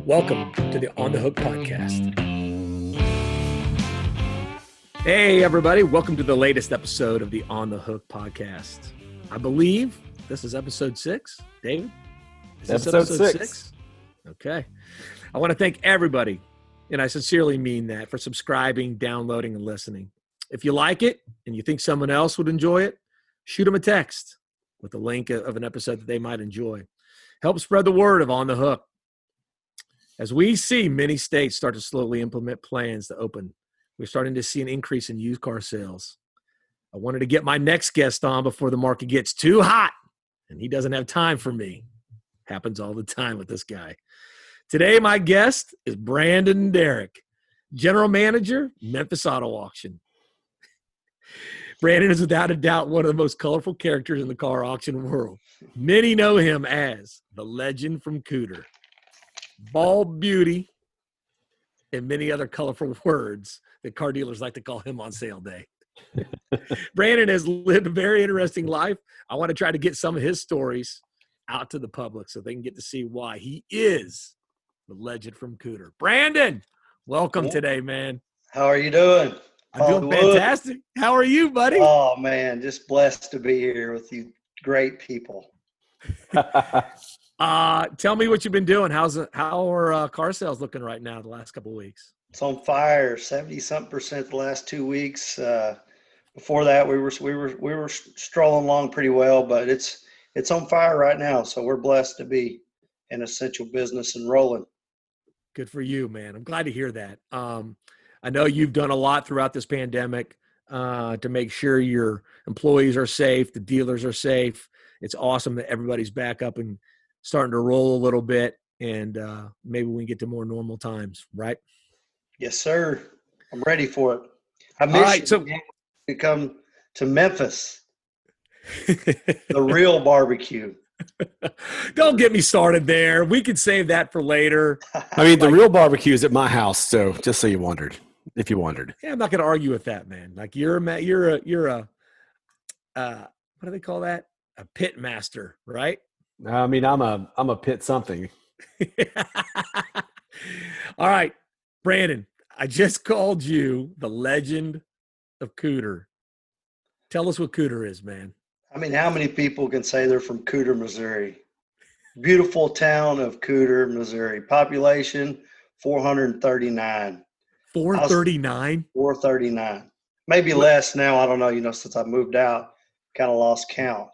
Welcome to the On the Hook podcast. Hey, everybody. Welcome to the latest episode of the On the Hook podcast. I believe this is episode 6. David? Is this episode 6. Okay. I want to thank everybody, and I sincerely mean that, for subscribing, downloading, and listening. If you like it and you think someone else would enjoy it, shoot them a text with a link of an episode that they might enjoy. Help spread the word of On the Hook. As we see many states start to slowly implement plans to open, we're starting to see an increase in used car sales. I wanted to get my next guest on before the market gets too hot, and he doesn't have time for me. Happens all the time with this guy. Today, my guest is Brandon Derrick, General Manager, Memphis Auto Auction. Brandon is without a doubt one of the most colorful characters in the car auction world. Many know him as the legend from Cooter, bald beauty, and many other colorful words that car dealers like to call him on sale day. Brandon has lived a very interesting life. I want to try to get some of his stories out to the public so they can get to see why he is the legend from Cooter. Brandon, welcome today, man. How are you doing? I'm doing fantastic. How are you, buddy? Oh, man, just blessed to be here with you great people. Tell me what you've been doing. How are car sales looking right now the last couple of weeks? It's on fire, 70-something% the last 2 weeks. Before that, we were strolling along pretty well, but it's on fire right now. So we're blessed to be in essential business and rolling. Good for you, man. I'm glad to hear that. I know you've done a lot throughout this pandemic to make sure your employees are safe, the dealers are safe. It's awesome that everybody's back up and starting to roll a little bit, and maybe we can get to more normal times, right? Yes, sir. I'm ready for it. I miss you to come to Memphis. The real barbecue. Don't get me started there. We could save that for later. I mean, the real barbecue is at my house, so just so you wondered, if you wondered. Yeah, I'm not going to argue with that, man. Like you're a what do they call that? A pit master, right? I mean, I'm a pit something. All right, Brandon, I just called you the legend of Cooter. Tell us what Cooter is, man. I mean, how many people can say they're from Cooter, Missouri? Beautiful town of Cooter, Missouri. Population, 439. 439? 439. Maybe less now. I don't know. Since I moved out, kind of lost count.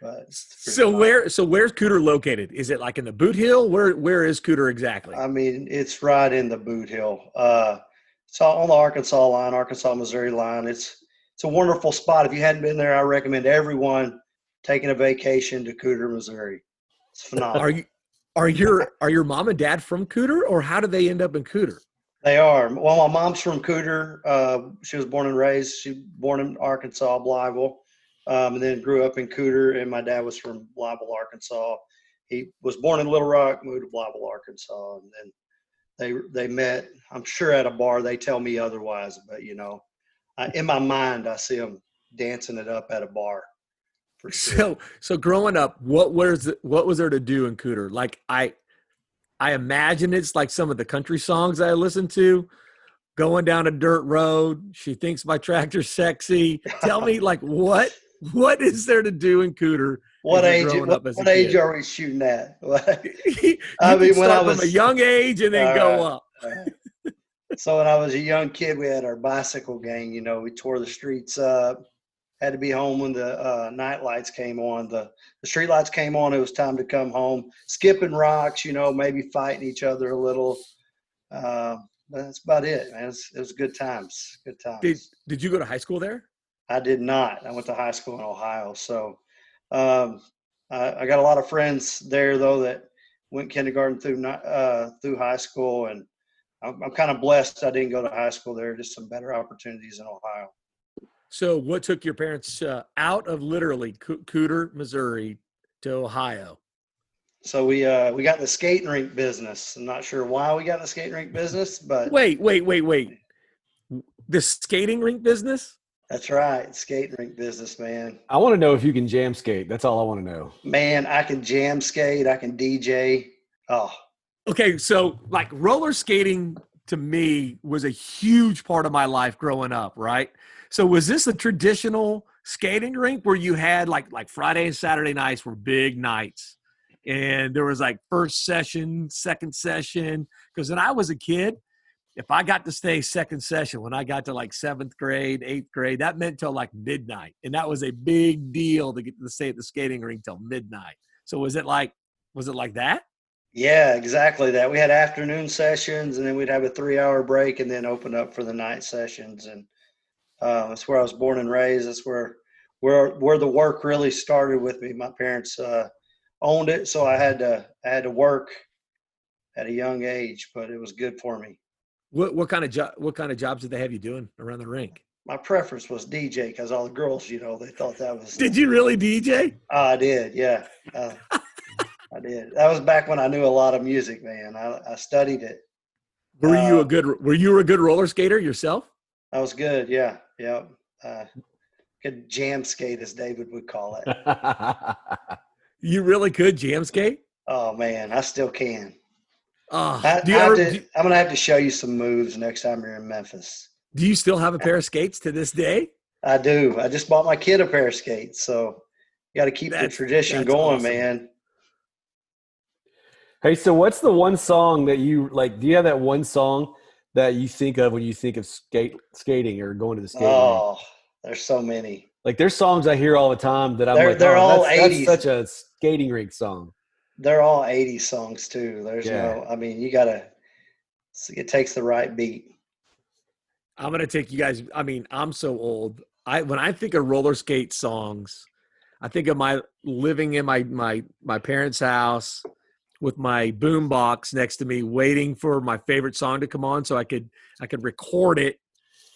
But where's Cooter located? Is it like in the Boot Hill? Where is Cooter exactly? I mean, it's right in the Boot Hill. It's on the Arkansas line, Arkansas-Missouri line. It's a wonderful spot. If you hadn't been there, I recommend everyone taking a vacation to Cooter, Missouri. It's phenomenal. Are your mom and dad from Cooter, or how did they end up in Cooter? They are. Well, my mom's from Cooter. She was born and raised. She was born in Arkansas, Blytheville. And then grew up in Cooter, and my dad was from Blytheville, Arkansas. He was born in Little Rock, moved to Blytheville, Arkansas, and then they met, I'm sure, at a bar. They tell me otherwise, but, in my mind, I see them dancing it up at a bar. For sure. So growing up, what was there to do in Cooter? Like I imagine it's like some of the country songs I listened to. Going down a dirt road, she thinks my tractor's sexy. Tell me, like, what is there to do in Cooter? What age are we shooting at? I mean, when I was from a young age and then go up. So when I was a young kid, we had our bicycle gang. We tore the streets up. Had to be home when the night lights came on. The street lights came on. It was time to come home. Skipping rocks, maybe fighting each other a little. That's about it, man. It was good times. Good times. Did you go to high school there? I did not. I went to high school in Ohio. So I got a lot of friends there, though, that went kindergarten through high school. And I'm kind of blessed I didn't go to high school there. Just some better opportunities in Ohio. So what took your parents out of literally Cooter, Missouri to Ohio? So we got in the skating rink business. I'm not sure why we got in the skating rink business, but wait. The skating rink business? That's right. Skating rink business, man. I want to know if you can jam skate. That's all I want to know. Man, I can jam skate. I can DJ. Oh, Okay, so like roller skating to me was a huge part of my life growing up, right? So was this a traditional skating rink where you had like Friday and Saturday nights were big nights, and there was like first session, second session? Because when I was a kid, if I got to stay second session, when I got to like seventh grade, eighth grade, that meant till like midnight, and that was a big deal to get to stay at the skating rink till midnight. So was it like that? Yeah, exactly that. We had afternoon sessions, and then we'd have a 3-hour break, and then open up for the night sessions. And that's where I was born and raised. That's where the work really started with me. My parents owned it, so I had to work at a young age, but it was good for me. What kind of jobs did they have you doing around the rink? My preference was DJ because all the girls, they thought that was. Did you really DJ? I did, yeah. I did. That was back when I knew a lot of music, man. I studied it. Uh, Were you a good roller skater yourself? I was good, yeah, yeah. Uh, Could jam skate, as David would call it. You really could jam skate? Oh man, I still can. Ah, do you ever I'm gonna have to show you some moves next time you're in Memphis. do you still have a pair of skates to this day? I do. I just bought my kid a pair of skates, so you got to keep the tradition That's going, awesome. man. Hey, so what's the one song that you like? Do you have that one song that you think of when you think of skating or going to the skating rink? Oh, there's so many. Like, there's songs I hear all the time that I'm like, They're oh, all that's 80s. such a skating rink song. They're all 80s songs too. Yeah. I mean, you gotta. It takes the right beat. I'm gonna take you guys. I mean, I'm so old. When I think of roller skate songs, I think of my living in my parents' house with my boom box next to me, waiting for my favorite song to come on so I could record it.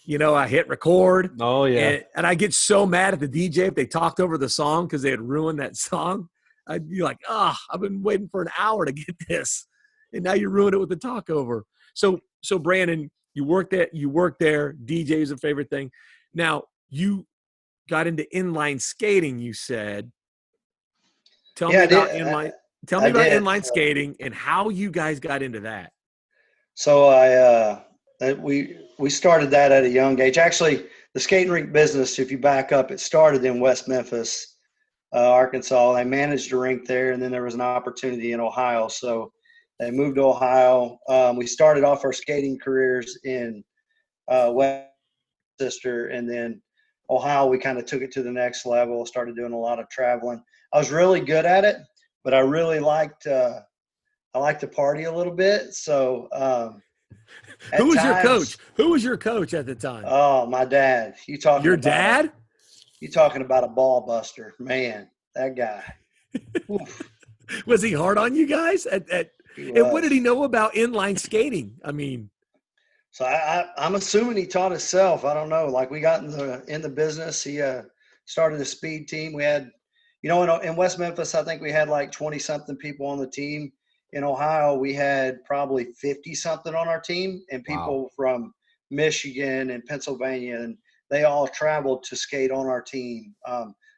I hit record, Oh yeah. and I get so mad at the DJ if they talked over the song because they had ruined that song. I'd be like, I've been waiting for an hour to get this, and now you ruined it with the talk over. So Brandon, you worked there. DJ is a favorite thing. Now you got into inline skating. You said, tell Yeah, me I about did. inline. Tell me I about did. inline skating and how you guys got into that. So we started that at a young age. Actually, the skating rink business, if you back up, it started in West Memphis, Arkansas. They managed a rink there, and then there was an opportunity in Ohio. So they moved to Ohio. We started off our skating careers in Westchester, and then Ohio, we kind of took it to the next level, started doing a lot of traveling. I was really good at it, but I really I like to party a little bit. So Who at was your coach? times, Who was your coach at the time? oh, my dad. Your dad? You talking about a ball buster, man? That guy. Oof, Was he hard on you guys? he And what did he was. know about inline skating? I mean, So I'm assuming he taught himself. I don't know. Like we got in the business. He started a speed team. We had, in West Memphis, I think we had like 20 something people on the team. In Ohio, we had probably 50 something on our team, and Wow. people from Michigan and Pennsylvania, and they all traveled to skate on our team.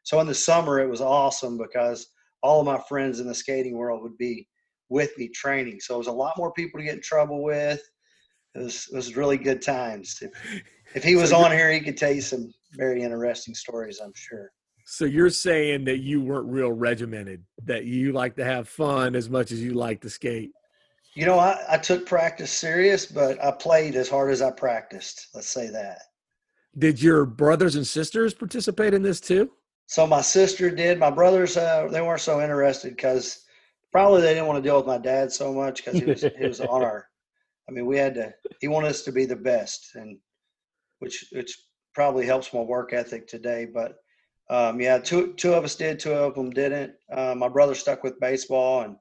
So in the summer, it was awesome because all of my friends in the skating world would be with me training. So it was a lot more people to get in trouble with. It was really good times. If he so was you're on here, he could tell you some very interesting stories, I'm sure. so you're saying that you weren't real regimented, that you like to have fun as much as you like to skate. I took practice serious, but I played as hard as I practiced. Let's say that. Did your brothers and sisters participate in this too? So my sister did. My brothers, they weren't so interested because probably they didn't want to deal with my dad so much because he was on our. I mean, we had to. He wanted us to be the best, and which probably helps my work ethic today. But yeah, two of us did, two of them didn't. My brother stuck with baseball, and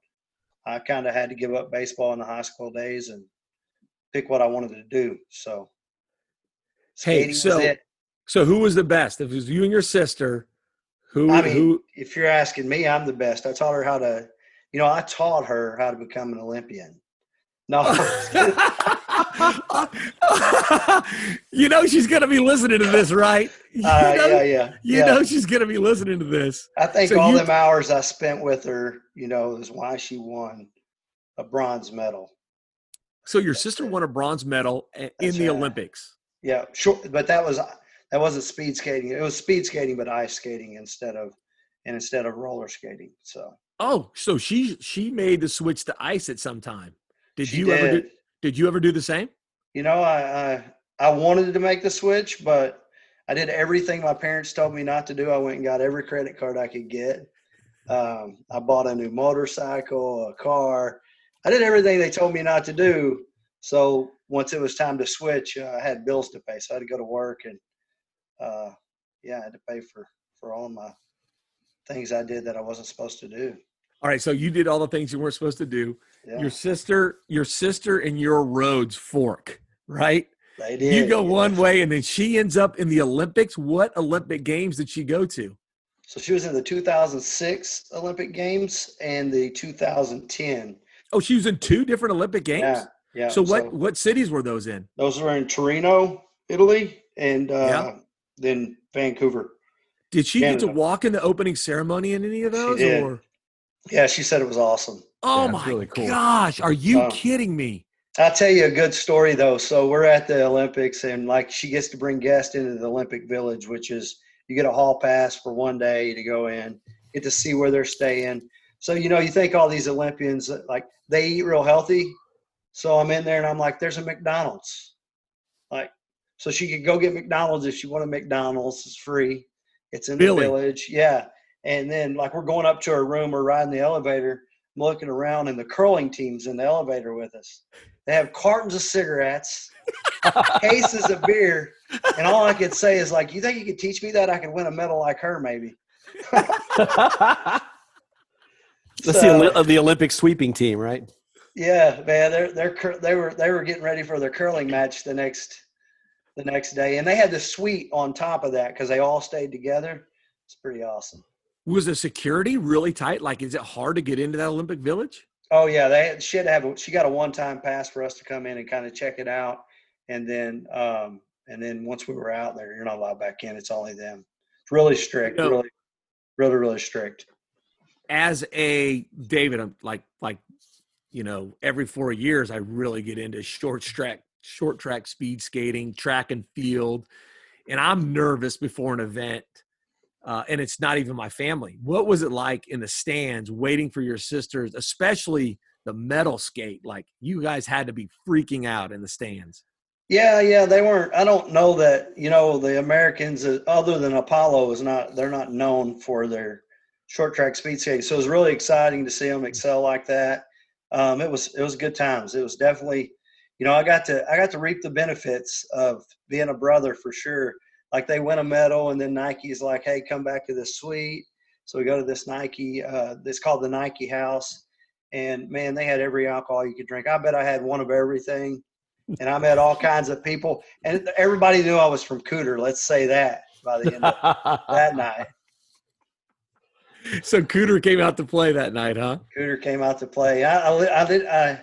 I kind of had to give up baseball in the high school days and pick what I wanted to do. So Hey, skating was so it. so who was the best? If it was you and your sister, I who mean, who if you're asking me, I'm the best. I taught her how to become an Olympian. No, I'm just kidding. she's gonna be listening to this, right? Yeah, yeah, You yeah. know she's gonna be listening to this. I think So all you them hours I spent with her, is why she won. a bronze medal. So your sister won a bronze medal in the Olympics. Yeah, sure. But that wasn't speed skating. It was speed skating, but ice skating instead of roller skating. So she made the switch to ice at some time. Did she you ever did. Did you ever do the same? I wanted to make the switch, but I did everything my parents told me not to do. I went and got every credit card I could get. I bought a new motorcycle, a car. I did everything they told me not to do. So once it was time to switch, I had bills to pay. So I had to go to work and, I had to pay for all of my things I did that I wasn't supposed to do. All right. So you did all the things you weren't supposed to do. Yeah. Your sister and your roads fork, right? They did. You go one way and then she ends up in the Olympics. What Olympic games did she go to? So she was in the 2006 Olympic Games and the 2010. Oh, she was in 2 different Olympic games? Yeah. Yeah. So what cities were those in? Those were in Torino, Italy, and then Vancouver. Did she Canada. get to walk in the opening ceremony in any of those? She did. Or? Yeah, she said it was awesome. Oh Yeah, my really cool. gosh. Are you kidding me? I'll tell you a good story though. So we're at the Olympics and like she gets to bring guests into the Olympic Village, which is you get a hall pass for one day to go in, get to see where they're staying. So, you think all these Olympians, like they eat real healthy. So I'm in there and I'm like, there's a McDonald's. Like, so she could go get McDonald's if she wanted McDonald's. It's free. It's in the village. Yeah. And then like we're going up to her room, we're riding the elevator. I'm looking around and the curling team's in the elevator with us. They have cartons of cigarettes, cases of beer. And all I could say is like, you think you could teach me that? I could win a medal like her, maybe. That's the Olympic sweeping team, right? Yeah, man. They were getting ready for their curling match the next day, and they had the suite on top of that because they all stayed together. It's pretty awesome. Was the security really tight? Like, is it hard to get into that Olympic Village? Oh yeah, she got a one-time pass for us to come in and kind of check it out, and then once we were out there, you're not allowed back in. It's only them. It's really strict, really, really, really strict. As a David, I'm like every 4 years I really get into short track speed skating, track and field, and I'm nervous before an event. And it's not even my family. What was it like in the stands waiting for your sisters, especially the medal skate? Like you guys had to be freaking out in the stands. Yeah, they weren't. I don't know that, the Americans, other than Apollo, they're not known for their short track speed skating. So it was really exciting to see them excel like that. It was good times. It was definitely, I got to reap the benefits of being a brother for sure. Like they win a medal and then Nike's like, hey, come back to this suite. So we go to this Nike, it's called the Nike House. And man, they had every alcohol you could drink. I bet I had one of everything. And I met all kinds of people. And everybody knew I was from Cooter. Let's say that by the end of that night. So Cooter came out to play that night, huh? Cooter came out to play. I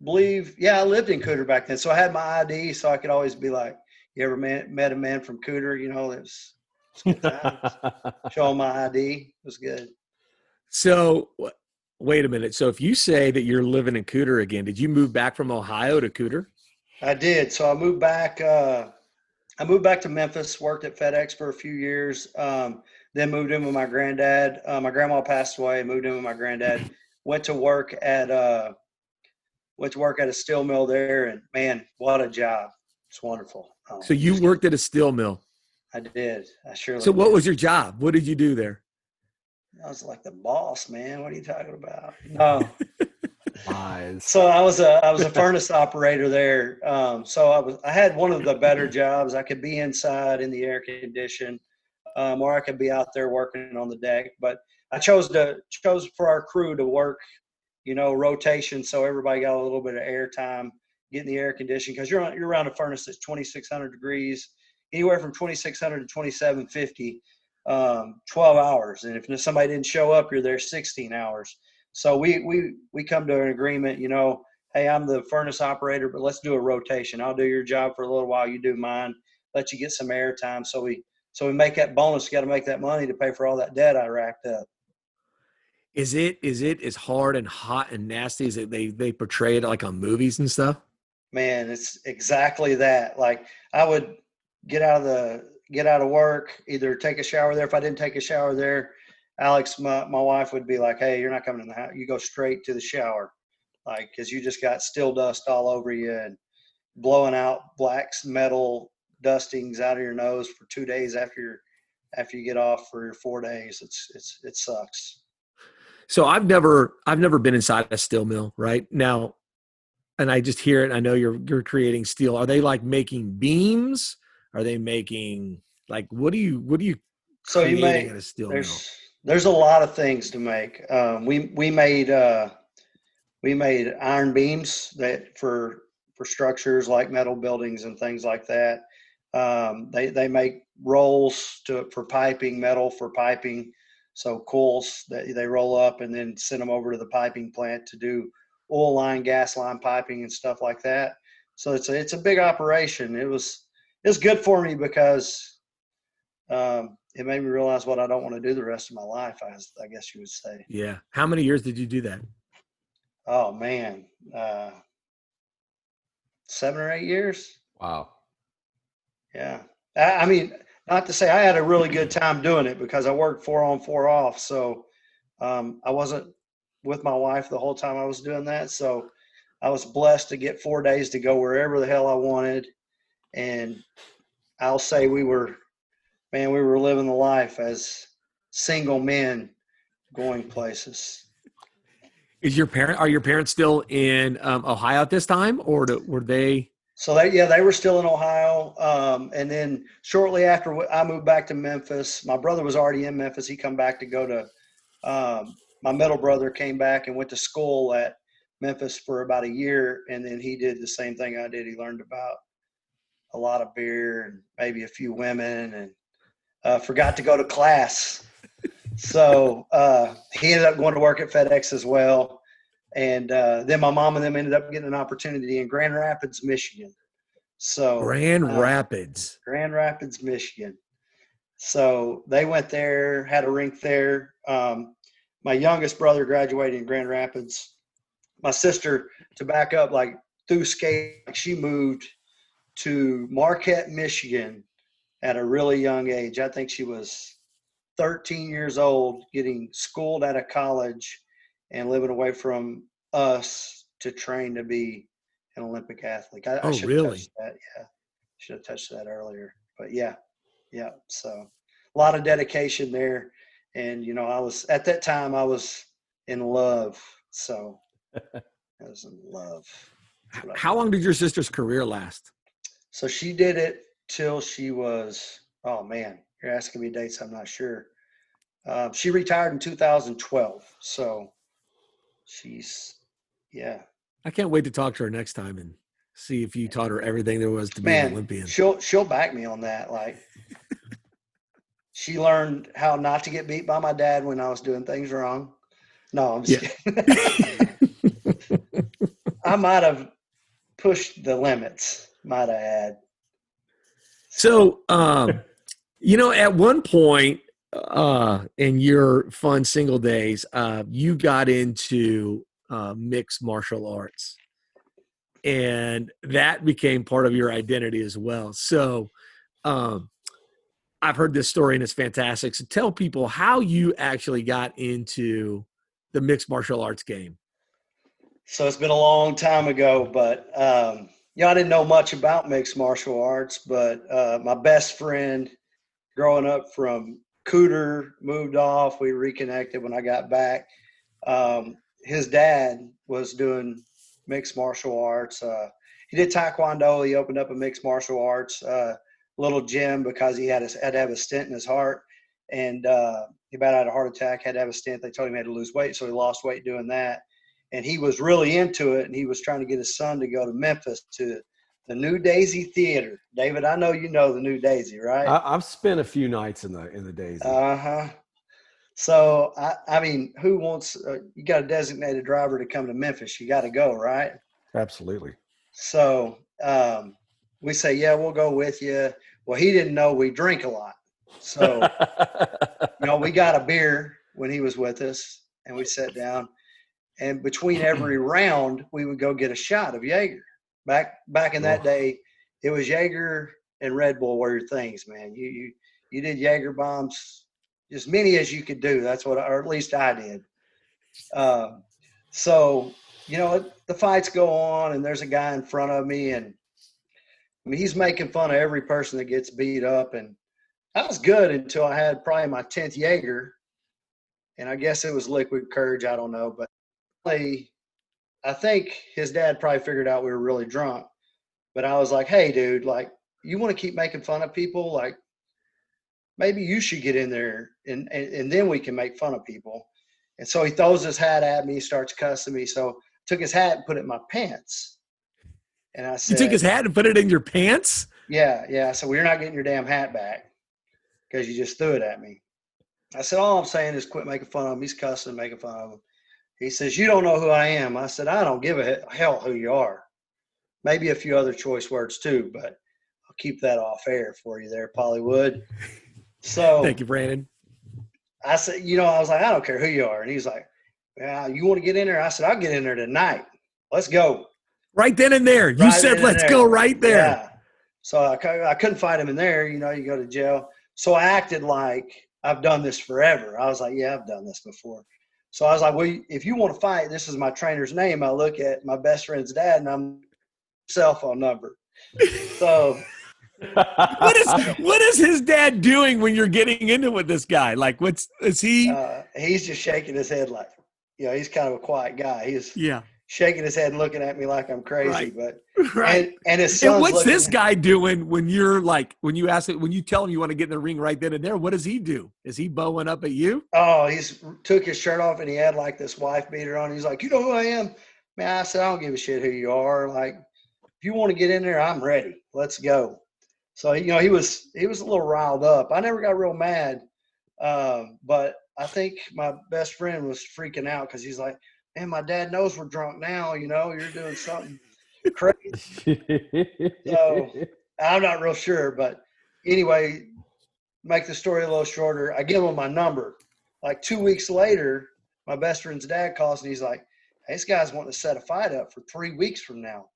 believe, I lived in Cooter back then. So I had my ID so I could always be like, you ever met a man from Cooter? It was good times. Show him my ID. It was good. So wait a minute. So if you say that you're living in Cooter again, did you move back from Ohio to Cooter? I did. So I moved back to Memphis, worked at FedEx for a few years, then moved in with my granddad. My grandma passed away, moved in with my granddad, went to work at a steel mill there, and man, what a job. It's wonderful. So you worked at a steel mill? I did. I surely So what did. was your job? What did you do there? I was like the boss, man. What are you talking about? No. Lies. So I was a furnace operator there. So I had one of the better jobs. I could be inside in the air condition, or I could be out there working on the deck. But I chose for our crew to work, rotation, so everybody got a little bit of air time, get in the air condition, because you're around a furnace that's 2,600 degrees, anywhere from 2,600 to 2,750, 12 hours. And if somebody didn't show up, you're there 16 hours. So we come to an agreement, hey, I'm the furnace operator, but let's do a rotation. I'll do your job for a little while, you do mine, let you get some air time. So we make that bonus. You got to make that money to pay for all that debt I racked up. Is it as hard and hot and nasty as they portray it like on movies and stuff? Man, it's exactly that. Like I would get out of work, either take a shower there. If I didn't take a shower there, Alex, my wife would be like, "Hey, you're not coming in the house. You go straight to the shower, like because you just got steel dust all over you and blowing out black metal dustings out of your nose for 2 days after you get off for your 4 days. It sucks." So I've never been inside a steel mill, right? Now, and I just hear it. I know you're creating steel. Are they like making beams? Are they making like what are you So you creating make at a steel mill? there's a lot of things to make. We made iron beams that for structures like metal buildings and things like that. They make rolls for piping, metal for piping. So coils that they roll up and then send them over to the piping plant to do oil line, gas line piping and stuff like that. So it's a big operation. It's good for me because it made me realize what I don't want to do the rest of my life, I guess you would say. Yeah. How many years did you do that? Oh man, 7 or 8 years. Wow. Yeah. I mean, not to say I had a really good time doing it because I worked 4 on 4 off. So I wasn't with my wife the whole time I was doing that. So I was blessed to get 4 days to go wherever the hell I wanted. And I'll say we were living the life as single men going places. Are your parents still in Ohio at this time, or were they? So they were still in Ohio. And then shortly after I moved back to Memphis, my brother was already in Memphis. He come back to go to, my middle brother came back and went to school at Memphis for about a year. And then he did the same thing I did. He learned about a lot of beer and maybe a few women and forgot to go to class. So he ended up going to work at FedEx as well. And then my mom and them ended up getting an opportunity in Grand Rapids, Michigan. So Grand Rapids. Grand Rapids, Michigan. So they went there, had a rink there. My youngest brother graduated in Grand Rapids. My sister, to back up, like through skate, she moved to Marquette, Michigan at a really young age. I think she was 13 years old, getting schooled out of college and living away from us to train to be an Olympic athlete. I should have Really? touched that. Yeah. Should have touched that earlier. But yeah. So a lot of dedication there. And, I was at that time I was in love. So I was in love. How long did your sister's career last? So she did it till she was, oh man, you're asking me dates. I'm not sure. She retired in 2012. So yeah. I can't wait to talk to her next time and see if you taught her everything there was to be an Man, Olympian. she'll back me on that. Like she learned how not to get beat by my dad when I was doing things wrong. No, I'm just kidding. I might have pushed the limits, might have had. So, at one point in your fun single days, you got into mixed martial arts, and that became part of your identity as well. So, I've heard this story and it's fantastic. So tell people how you actually got into the mixed martial arts game. So it's been a long time ago, but I didn't know much about mixed martial arts, but my best friend growing up from Cooter moved off. We reconnected when I got back. His dad was doing mixed martial arts. He did Taekwondo. He opened up a mixed martial arts little gym because he had to have a stent in his heart. And he about had a heart attack, had to have a stent. They told him he had to lose weight, so he lost weight doing that. And he was really into it, and he was trying to get his son to go to Memphis to the New Daisy Theater. David, I know you know the New Daisy, right? I've spent a few nights in the Daisy. Uh-huh. So, I mean, who wants you got a designated driver to come to Memphis. You got to go, right? Absolutely. So we say, yeah, we'll go with you. Well, he didn't know we drink a lot. So, we got a beer when he was with us. and we sat down. And between every round, we would go get a shot of Jaeger. Back in that day, it was Jaeger and Red Bull were your things, man. You did Jaeger bombs as many as you could do. That's what, or at least I did. So, you know, the fights go on, and there's a guy in front of me, and I mean, he's making fun of every person that gets beat up. And I was good until I had probably my 10th Jaeger, and I guess it was liquid courage. I don't know, but I think his dad probably figured out we were really drunk. But I was like, hey, dude, like, you want to keep making fun of people? Like, maybe you should get in there, and then we can make fun of people. And so he throws his hat at me, starts cussing me. So I took his hat and put it in my pants. And I said, you took his hat and put it in your pants? Yeah. So you're not getting your damn hat back because you just threw it at me. I said, all I'm saying is quit making fun of him. He's cussing, making fun of him. He says, you don't know who I am. I said, I don't give a hell who you are. Maybe a few other choice words too, but I'll keep that off air for you there, Pollywood. So thank you, Brandon. I said, you know, I was like, I don't care who you are. And he's like, yeah, you want to get in there? I said, I'll get in there tonight. Let's go. Right then and there. You said, let's go right there. Yeah. So I couldn't fight him in there. You know, you go to jail. So I acted like I've done this forever. I was like, yeah, I've done this before. So I was like, well, if you want to fight, this is my trainer's name. I look at my best friend's dad, and I'm cell phone number. So what is his dad doing when you're getting into it with this guy? Like, is he? He's just shaking his head like, you know, he's kind of a quiet guy. He's shaking his head and looking at me like I'm crazy. Right. But right. And his son's what's this guy doing when you're like, when you tell him you want to get in the ring right then and there? What does he do? Is he bowing up at you? Oh, he's took his shirt off and he had like this wife beater on. He's like, you know who I am? Man, I said, I don't give a shit who you are. Like, if you want to get in there, I'm ready. Let's go. So, you know, he was a little riled up. I never got real mad. But I think my best friend was freaking out because he's like, man, my dad knows we're drunk now. You know, you're doing something crazy. So I'm not real sure. But anyway, make the story a little shorter. I give him my number. Like 2 weeks later, my best friend's dad calls and he's like, hey, this guy's wanting to set a fight up for 3 weeks from now.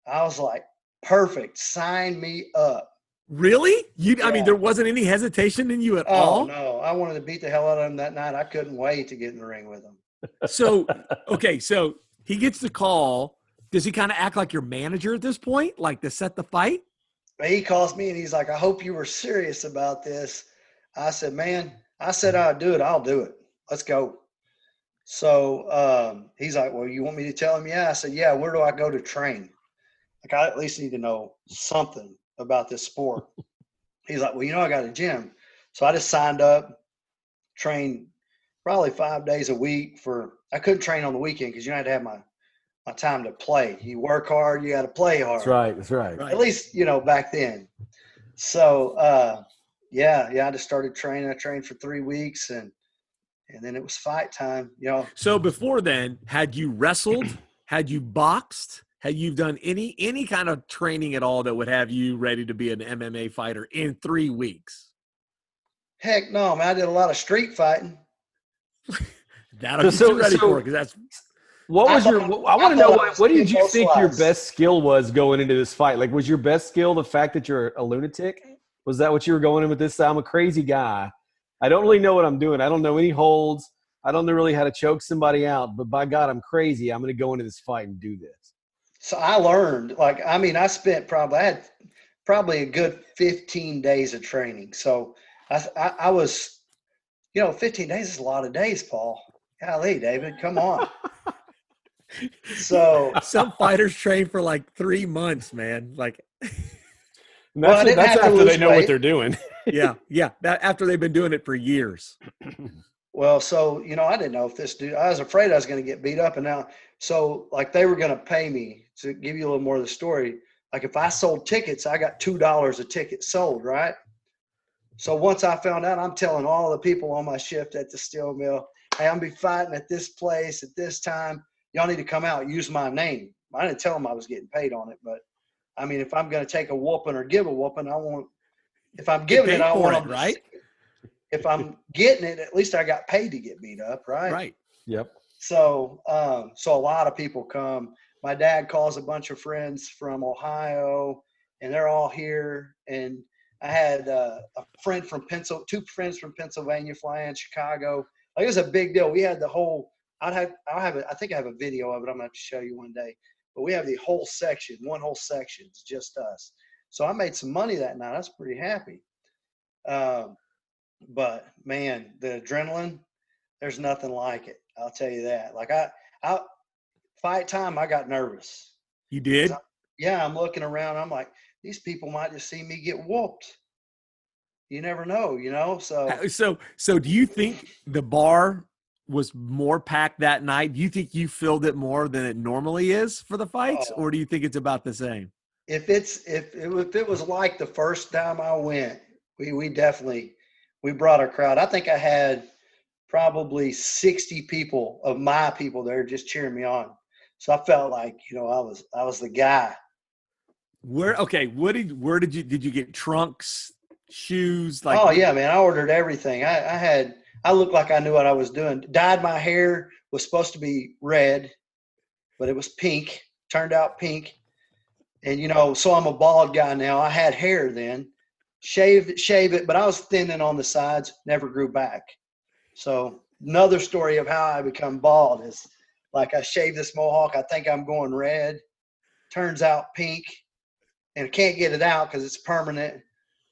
I was like, perfect. Sign me up. Really? I mean, there wasn't any hesitation in you at all? Oh, no. I wanted to beat the hell out of him that night. I couldn't wait to get in the ring with him. So, okay, so he gets the call. Does he kind of act like your manager at this point, like to set the fight? He calls me and he's like, I hope you were serious about this. I said, man, I said I'd do it. I'll do it. Let's go. So he's like, well, you want me to tell him? Yeah. I said, yeah, where do I go to train? Like, I at least need to know something about this sport. He's like, well, you know, I got a gym. So I just signed up, trained probably 5 days a week I couldn't train on the weekend because you had to have my time to play. You work hard, you got to play hard. That's right. At least, you know, back then. So, I just started training. I trained for 3 weeks and then it was fight time, you know. So before then, had you wrestled? Had you boxed? Had you done any kind of training at all that would have you ready to be an MMA fighter in 3 weeks? Heck no, man. I did a lot of street fighting. That'll get you ready for it, because that's. What was I want to know what did you think your best skill was going into this fight? Like, was your best skill the fact that you're a lunatic? Was that what you were going in with this? I'm a crazy guy. I don't really know what I'm doing. I don't know any holds. I don't know really how to choke somebody out. But by God, I'm crazy. I'm going to go into this fight and do this. So I learned. I had probably a good 15 days of training. So I was, 15 days is a lot of days, Paul. Golly, David, come on. So some fighters train for like 3 months, man. Like, that's after they know what they're doing. yeah. After they've been doing it for years. Well, so I didn't know if this dude. I was afraid I was going to get beat up, and now, so like they were going to pay me to give you a little more of the story. Like if I sold tickets, I got $2 a ticket sold, right? So once I found out, I'm telling all the people on my shift at the steel mill, hey, I'm gonna be fighting at this place at this time. Y'all need to come out, use my name. I didn't tell them I was getting paid on it, but I mean, if I'm going to take a whooping or give a whooping, if I'm giving it, I want them, right? If I'm getting it, at least I got paid to get beat up, right? Right. Yep. So, so a lot of people come. My dad calls a bunch of friends from Ohio, and they're all here. And I had two friends from Pennsylvania fly in Chicago. Like, it was a big deal. We had the whole. I think I have a video of it. I'm gonna have to show you one day. But we have the whole section, one whole section. It's just us. So I made some money that night. I was pretty happy. But man, the adrenaline, there's nothing like it. I'll tell you that. Like I fight time, I got nervous. You did? I'm looking around. I'm like, these people might just see me get whooped. You never know, So do you think the bar was more packed that night? Do you think you filled it more than it normally is for the fights, or do you think it's about the same? If it was like the first time I went, we definitely brought a crowd. I think I had probably 60 people of my people there just cheering me on. So I felt like, I was the guy. Where did you get trunks, shoes? Oh yeah, man. I ordered everything. I looked like I knew what I was doing. Dyed my hair, was supposed to be red, but it was pink, turned out pink. And, so I'm a bald guy now. I had hair then, shave it, but I was thinning on the sides, never grew back. So another story of how I become bald is, like, I shaved this mohawk. I think I'm going red. Turns out pink, and I can't get it out because it's permanent.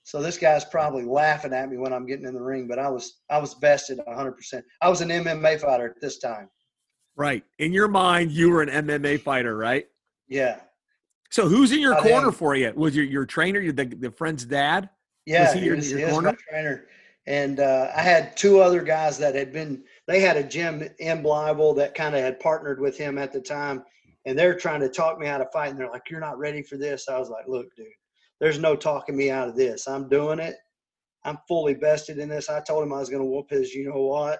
So this guy's probably laughing at me when I'm getting in the ring, but I was vested 100%. I was an MMA fighter at this time. Right. In your mind, you were an MMA fighter, right? Yeah. So who's in your corner for you? Was your trainer, the friend's dad? Yeah, was he your corner? my trainer. And I had two other guys that they had a gym in Blyville that kind of had partnered with him at the time. And they're trying to talk me out of fighting. They're like, "You're not ready for this." I was like, "Look, dude, there's no talking me out of this. I'm doing it. I'm fully vested in this." I told him I was going to whoop his, you know what?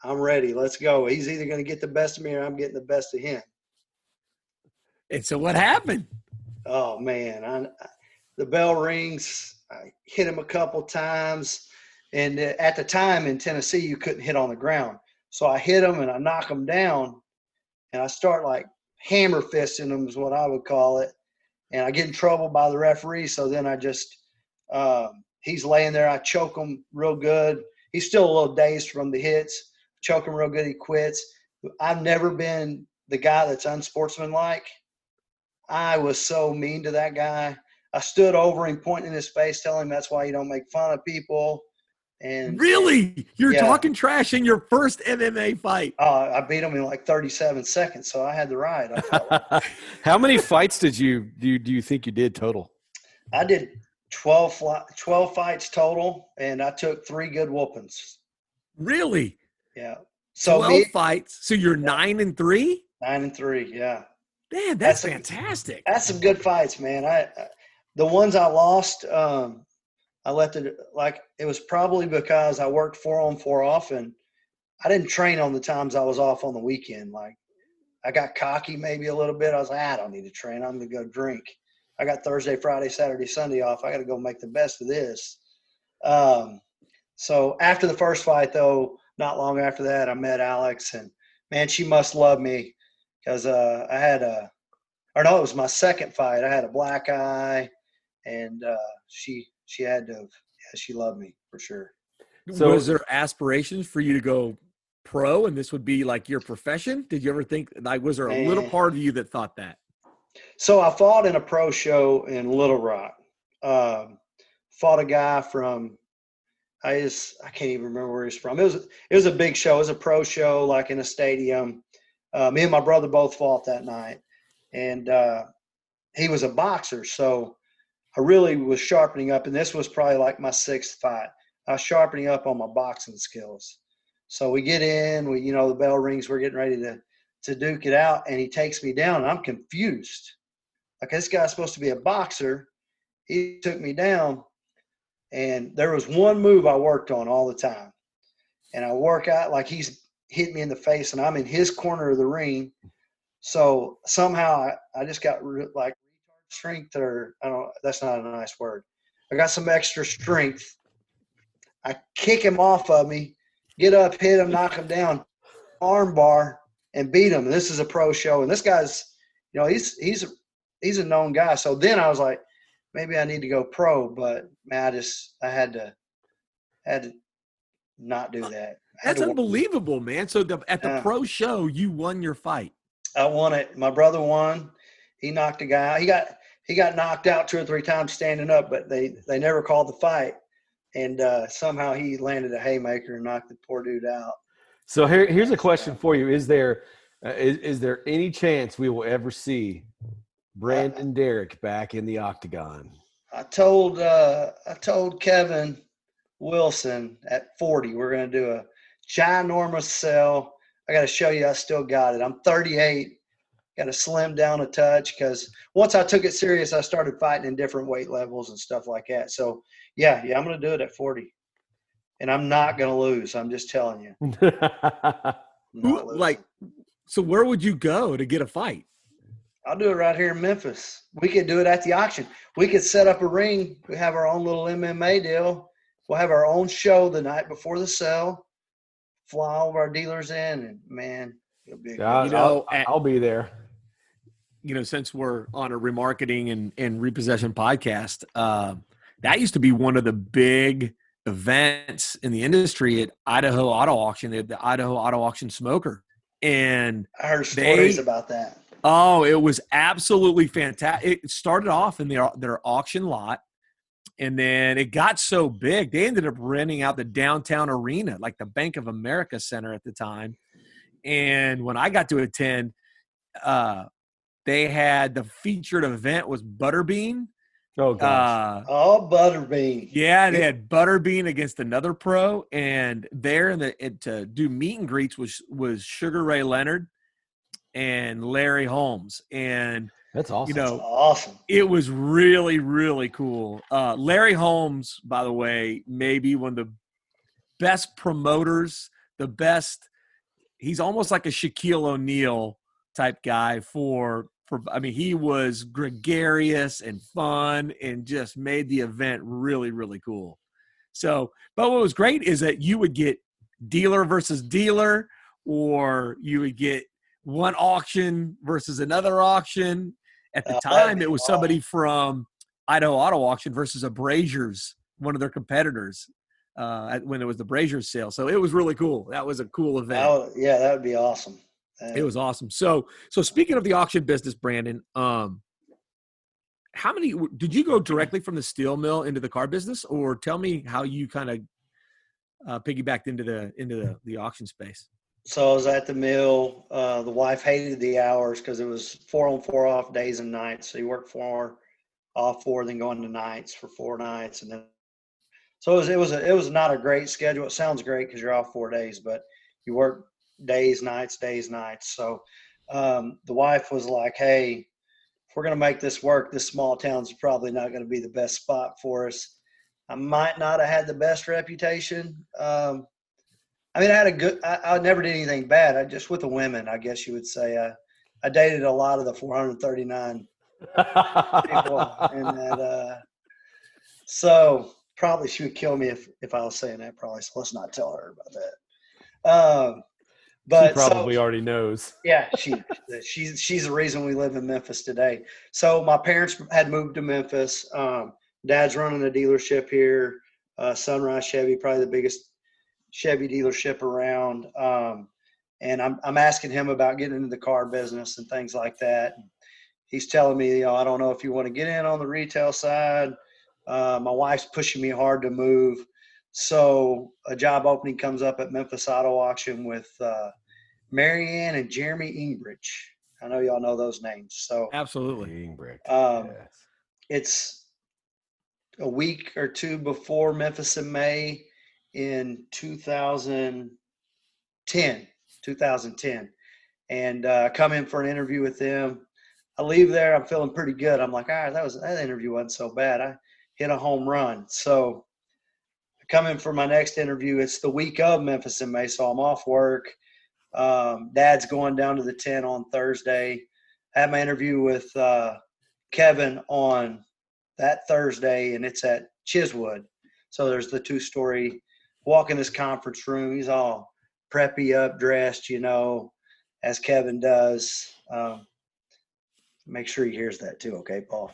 I'm ready. Let's go. He's either going to get the best of me or I'm getting the best of him. And so what happened? Oh, man. The bell rings. I hit him a couple times. And at the time in Tennessee, you couldn't hit on the ground. So I hit him and I knock him down. And I start like hammer fisting him is what I would call it. And I get in trouble by the referee. So then I just he's laying there. I choke him real good. He's still a little dazed from the hits. Choke him real good. He quits. I've never been the guy that's unsportsmanlike. I was so mean to that guy. I stood over him, pointing in his face, telling him that's why you don't make fun of people. And really, you're talking trash in your first MMA fight. I beat him in like 37 seconds, so I had the right. I felt like. How many fights do you think you did total? I did 12 fights total, and I took 3 good whoopings. Really? Yeah. So 12 fights. So you're 9-3? 9-3, yeah. Man, that's fantastic. That's some good fights, man. The ones I lost, I left it it was probably because I worked 4 on 4 off, and I didn't train on the times I was off on the weekend. Like, I got cocky maybe a little bit. I was like, I don't need to train. I'm going to go drink. I got Thursday, Friday, Saturday, Sunday off. I got to go make the best of this. So after the first fight, though, not long after that, I met Alex, and man, she must love me because it was my second fight. I had a black eye, and she loved me for sure. So was there aspirations for you to go pro and this would be like your profession? Did you ever think, like, was there a little part of you that thought that? So I fought in a pro show in Little Rock. Fought a guy from, I can't even remember where he's from. It was a big show. It was a pro show, like in a stadium. Me and my brother both fought that night, and he was a boxer. So I really was sharpening up, and this was probably like my 6th fight. I was sharpening up on my boxing skills. So we get in, the bell rings, we're getting ready to duke it out, and he takes me down, and I'm confused. Like, this guy's supposed to be a boxer. He took me down, and there was one move I worked on all the time. And I work out like he's hit me in the face, and I'm in his corner of the ring. So somehow I just got like strength, or I don't know, that's not a nice word. I got some extra strength. I kick him off of me, get up, hit him, knock him down. arm bar and beat him. And this is a pro show. And this guy's, you know, he's a known guy. So then I was like, maybe I need to go pro, but man, I had to not do that. That's unbelievable, man. So at the pro show, you won your fight. I won it. My brother won. He knocked a guy out. He got knocked out 2 or 3 times standing up, but they never called the fight. And somehow he landed a haymaker and knocked the poor dude out. So here's a question for you: Is there any chance we will ever see Brandon Derrick back in the octagon? I told Kevin Wilson at 40 we're going to do a ginormous sell. I got to show you I still got it. I'm 38. Got to slim down a touch because once I took it serious, I started fighting in different weight levels and stuff like that. So, yeah, I'm going to do it at 40. And I'm not going to lose. I'm just telling you. So where would you go to get a fight? I'll do it right here in Memphis. We could do it at the auction. We could set up a ring. We have our own little MMA deal. We'll have our own show the night before the sale. Fly all of our dealers in, and man, it'll be I'll be there. You know, since we're on a remarketing and repossession podcast, that used to be one of the big events in the industry at Idaho Auto Auction. They had the Idaho Auto Auction Smoker, and I heard stories about that. Oh, it was absolutely fantastic. It started off in their auction lot, and then it got so big, they ended up renting out the downtown arena, like the Bank of America Center at the time. And when I got to attend, they had the featured event was Butterbean. Oh, gosh. Butterbean. Yeah, they had Butterbean against another pro, and there to do meet and greets was Sugar Ray Leonard and Larry Holmes. And that's awesome. You know, that's awesome. It was really, really cool. Larry Holmes, by the way, may be one of the best promoters, he's almost like a Shaquille O'Neal type guy he was gregarious and fun and just made the event really, really cool. So, but what was great is that you would get dealer versus dealer, or you would get one auction versus another auction. At the time, it was somebody from Idaho Auto Auction versus a Brazier's, one of their competitors, when it was the Brazier's sale. So it was really cool. That was a cool event. That would be awesome. It was awesome. So speaking of the auction business, Brandon, how many did you go directly from the steel mill into the car business, or tell me how you kind of piggybacked into the auction space? So I was at the mill. The wife hated the hours because it was 4 on 4 off days and nights. So you work 4 off 4, then go into nights for 4 nights, and then so it was not a great schedule. It sounds great because you're off 4 days, but you work days, nights. So the wife was like, "Hey, if we're going to make this work, this small town's probably not going to be the best spot for us." I might not have had the best reputation. I never did anything bad. I just with the women, I guess you would say. I dated a lot of the 439 people, and so probably she would kill me if I was saying that. Probably, so let's not tell her about that. But she probably already knows. Yeah, she's the reason we live in Memphis today. So my parents had moved to Memphis. Dad's running a dealership here, Sunrise Chevy, probably the biggest Chevy dealership around. And I'm asking him about getting into the car business and things like that. He's telling me, I don't know if you want to get in on the retail side. My wife's pushing me hard to move. So a job opening comes up at Memphis Auto Auction with Marianne and Jeremy Ingbridge. I know y'all know those names. So absolutely. Ingbridge. Yes. It's a week or two before Memphis in May in 2010. And come in for an interview with them. I leave there. I'm feeling pretty good. I'm like, all right, that interview wasn't so bad. I hit a home run. So I come in for my next interview. It's the week of Memphis in May, so I'm off work. Dad's going down to the 10 on Thursday. I had my interview with Kevin on that Thursday, and it's at Chiswood. So there's the 2-story. Walk in this conference room. He's all preppy up, dressed, as Kevin does. Make sure he hears that too. Okay, Paul.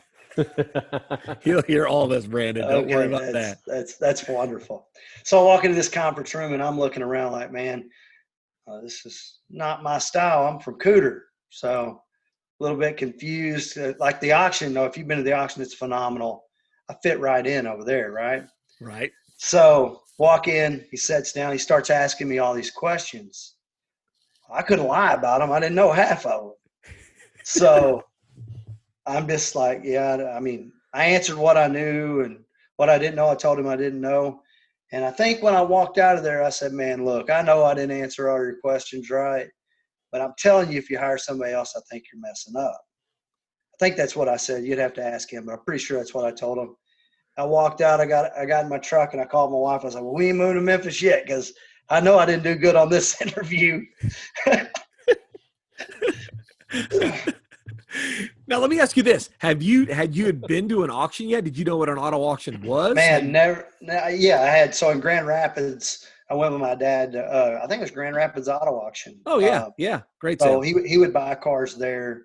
He'll hear all this, Brandon. Don't worry Okay, about that. that's wonderful. So I walk into this conference room and I'm looking around like, man, this is not my style. I'm from Cooter, so a little bit confused. Like the auction, though, if you've been to the auction, it's phenomenal. I fit right in over there, right? Right. So walk in, he sits down, he starts asking me all these questions. I couldn't lie about them. I didn't know half of them. So I'm just like, yeah, I mean, I answered what I knew, and what I didn't know, I told him I didn't know. And I think when I walked out of there, I said, man, look, I know I didn't answer all your questions right, but I'm telling you, if you hire somebody else, I think you're messing up. I think that's what I said. You'd have to ask him, but I'm pretty sure that's what I told him. I walked out, I got in my truck, and I called my wife. I was like, well, we ain't moving to Memphis yet, because I know I didn't do good on this interview. Now, let me ask you this. Had you been to an auction yet? Did you know what an auto auction was? Man, yeah, I had. So in Grand Rapids, I went with my dad. I think it was Grand Rapids Auto Auction. Oh, yeah. Yeah. Great So sale. he would buy cars there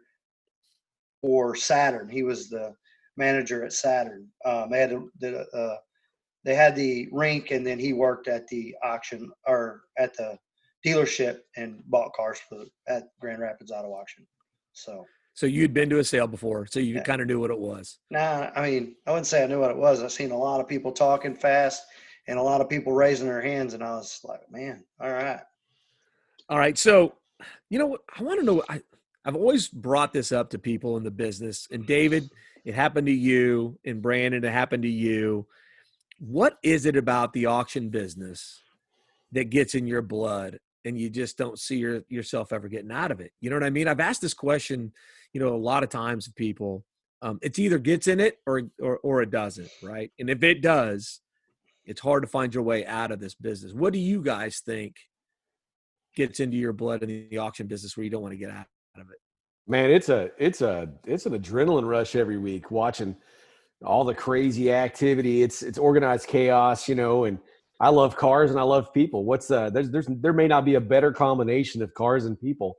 for Saturn. He was the manager at Saturn. They had the rink, and then he worked at the auction or at the dealership and bought cars at Grand Rapids Auto Auction. So you'd been to a sale before, so you kind of knew what it was. Nah, I mean, I wouldn't say I knew what it was. I've seen a lot of people talking fast and a lot of people raising their hands, and I was like, man, all right. All right. So, you know what? I want to know. I've always brought this up to people in the business. And David, it happened to you. And Brandon, it happened to you. What is it about the auction business that gets in your blood and you just don't see yourself ever getting out of it? You know what I mean? I've asked this question, a lot of times of people. It's either gets in it or it doesn't, right? And if it does, it's hard to find your way out of this business. What do you guys think gets into your blood in the auction business where you don't want to get out of it? Man, it's an adrenaline rush every week watching all the crazy activity. It's organized chaos, and I love cars and I love people. There may not be a better combination of cars and people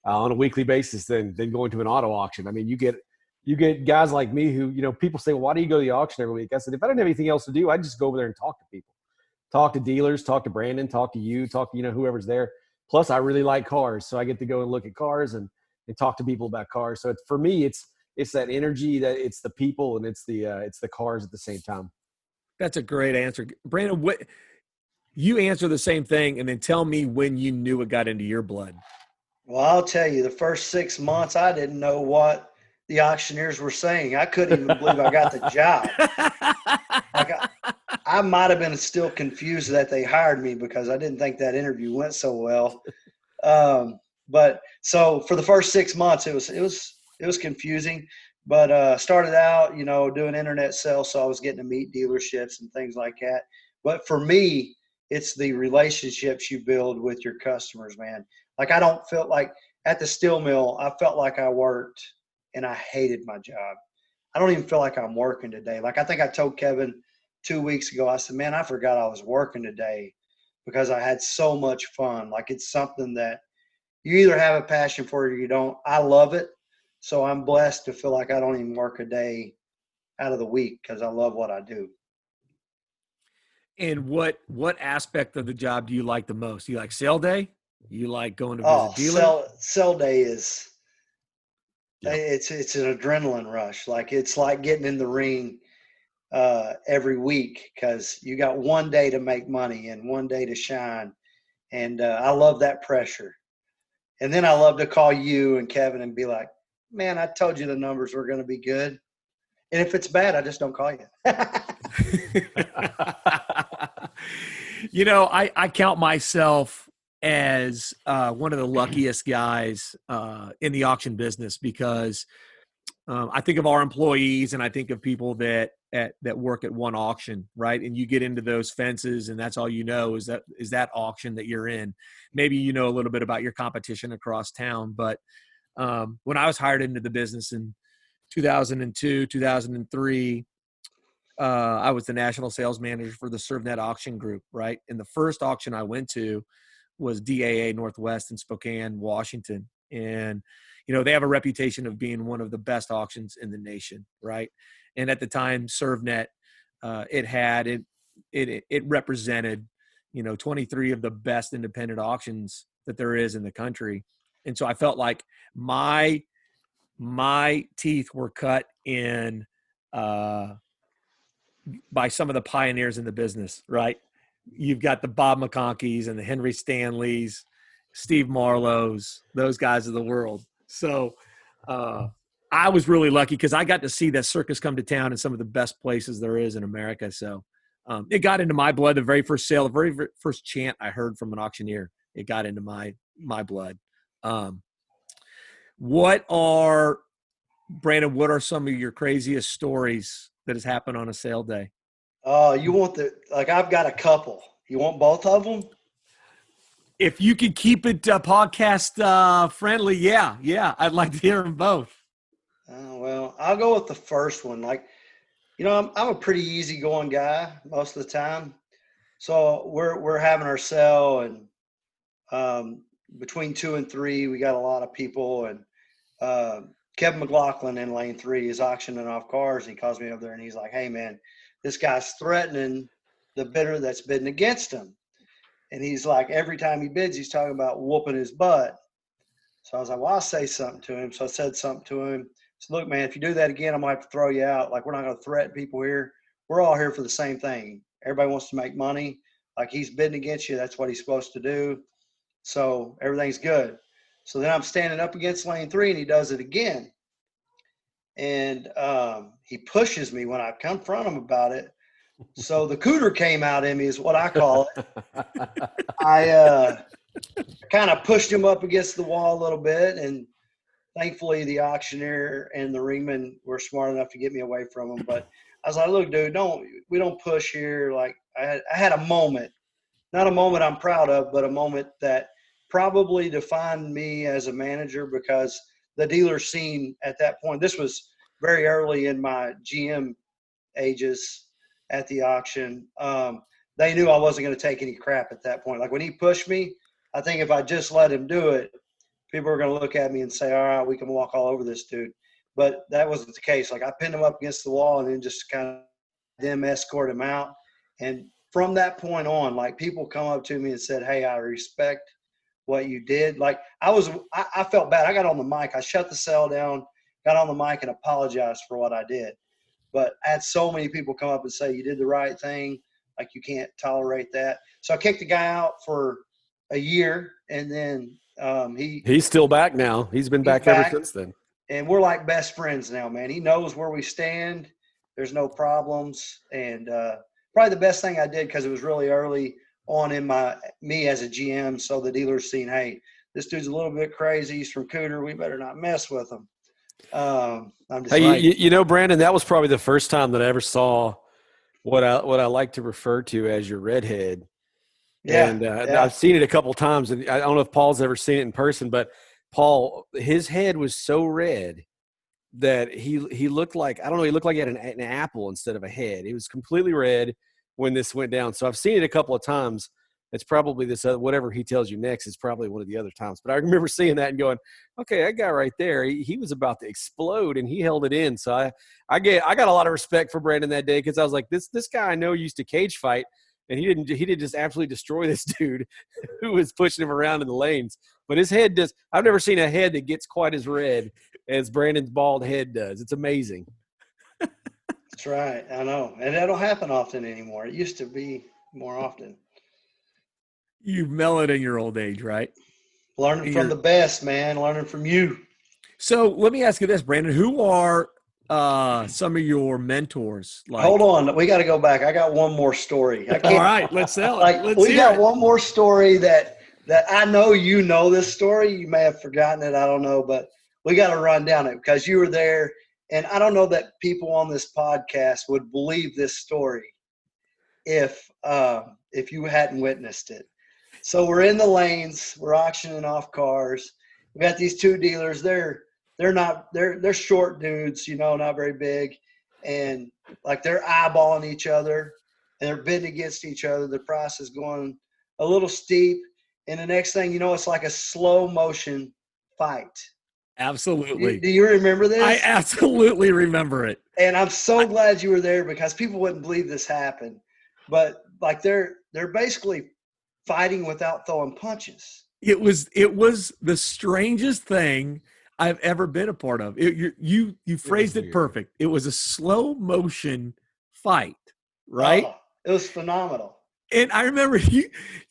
on a weekly basis than going to an auto auction. I mean, you get guys like me who, people say, well, why do you go to the auction every week? I said, if I didn't have anything else to do, I'd just go over there and talk to people, talk to dealers, talk to Brandon, talk to you, talk to, whoever's there. Plus I really like cars. So I get to go and look at cars and talk to people about cars. So for me, it's that energy, that it's the people, and it's the cars at the same time. That's a great answer. Brandon, what you answer the same thing and then tell me when you knew it got into your blood. Well, I'll tell you, the first 6 months, I didn't know what the auctioneers were saying. I couldn't even believe I got the job. Like I might have been still confused that they hired me because I didn't think that interview went so well. But so for the first 6 months, it was confusing. But started out, doing internet sales, so I was getting to meet dealerships and things like that. But for me, it's the relationships you build with your customers, man. Like I don't feel like at the steel mill, I felt like I worked and I hated my job. I don't even feel like I'm working today. Like I think I told Kevin 2 weeks ago, I said, man, I forgot I was working today because I had so much fun. Like it's something that you either have a passion for it or you don't. I love it. So I'm blessed to feel like I don't even work a day out of the week because I love what I do. And what aspect of the job do you like the most? Do you like sale day? You like going to visit dealer? Sell day is it's an adrenaline rush. Like it's like getting in the ring every week because you got one day to make money and one day to shine. And I love that pressure. And then I love to call you and Kevin and be like, man, I told you the numbers were going to be good. And if it's bad, I just don't call you. I count myself as one of the luckiest guys in the auction business because I think of our employees and I think of people that work at one auction, right? And you get into those fences and that's all you know is that auction that you're in. Maybe you know a little bit about your competition across town, but when I was hired into the business in 2002, 2003, I was the national sales manager for the ServNet auction group, right? And the first auction I went to was DAA Northwest in Spokane, Washington. And, they have a reputation of being one of the best auctions in the nation, right? And at the time, ServNet, it represented, 23 of the best independent auctions that there is in the country. And so I felt like my teeth were cut in by some of the pioneers in the business, right? You've got the Bob McConkeys and the Henry Stanleys, Steve Marlowe's, those guys of the world. So I was really lucky because I got to see that circus come to town in some of the best places there is in America. So it got into my blood. The very first sale, the very first chant I heard from an auctioneer, it got into my blood. Brandon, what are some of your craziest stories that has happened on a sale day? You want I've got a couple. You want both of them? If you could keep it podcast friendly, yeah. I'd like to hear them both. Well, I'll go with the first one. I'm a pretty easygoing guy most of the time. So we're having our sale, and between 2 and 3, we got a lot of people. And Kevin McLaughlin in lane 3 is auctioning off cars. He calls me over there and he's like, "Hey man, this guy's threatening the bidder that's bidding against him." And he's like, every time he bids, he's talking about whooping his butt. So I was like, well, I'll say something to him. So I said something to him. So look, man, if you do that again, I'm going to have to throw you out. We're not going to threaten people here. We're all here for the same thing. Everybody wants to make money. He's bidding against you. That's what he's supposed to do. So everything's good. So then I'm standing up against lane 3 and he does it again. And he pushes me when I confront him about it. So the cooter came out in me is what I call it. I kind of pushed him up against the wall a little bit, and thankfully the auctioneer and the ringman were smart enough to get me away from him. But I was like, look, dude, we don't push here. I had a moment, not a moment I'm proud of, but a moment that probably defined me as a manager, because the dealer scene at that point, this was very early in my GM ages at the auction. They knew I wasn't going to take any crap at that point. When he pushed me, I think if I just let him do it, people were going to look at me and say, all right, we can walk all over this dude. But that wasn't the case. I pinned him up against the wall and then just kind of them escort him out. And from that point on, people come up to me and said, hey, I respect what you did. I felt bad. I got on the mic. I shut the cell down, got on the mic and apologized for what I did. But I had so many people come up and say, you did the right thing. You can't tolerate that. So I kicked the guy out for a year, and then he's still back now. He's been back ever since then. And we're like best friends now, man. He knows where we stand. There's no problems. And probably the best thing I did, because it was really early on in me as a GM, so the dealer's seen, hey, this dude's a little bit crazy. He's from Cooter. We better not mess with him. Brandon, that was probably the first time that I ever saw what I like to refer to as your redhead. Yeah, and I've seen it a couple times, and I don't know if Paul's ever seen it in person, but Paul, his head was so red that he looked like, I don't know, he looked like he had an apple instead of a head. It was completely red when this went down. So I've seen it a couple of times. It's probably this whatever he tells you next is probably one of the other times. But I remember seeing that and going, okay, that guy right there, he was about to explode and he held it in. So I got a lot of respect for Brandon that day, because I was like, this guy I know used to cage fight, and he didn't just absolutely destroy this dude who was pushing him around in the lanes. But his head does. I've never seen a head that gets quite as red as Brandon's bald head does. It's amazing. That's right. I know. And that don't happen often anymore. It used to be more often. You've mellowed in your old age, right? Learning from the best, man. Learning from you. So let me ask you this, Brandon. Who are some of your mentors? Hold on. We got to go back. I got one more story. All right. Let's sell it. We got one more story that I know you know this story. You may have forgotten it. I don't know. But we got to run down it because you were there. And I don't know that people on this podcast would believe this story if you hadn't witnessed it. So we're in the lanes, we're auctioning off cars. We got these two dealers. They're short dudes, not very big, and they're eyeballing each other and they're bidding against each other. The price is going a little steep, And the next thing you know, it's like a slow motion fight. Absolutely. Do you remember this? I absolutely remember it. And I'm so glad you were there because people wouldn't believe this happened. But like they're basically fighting without throwing punches. It was the strangest thing I've ever been a part of. You phrased it perfect. It was a slow motion fight, right? Oh, it was phenomenal. And I remember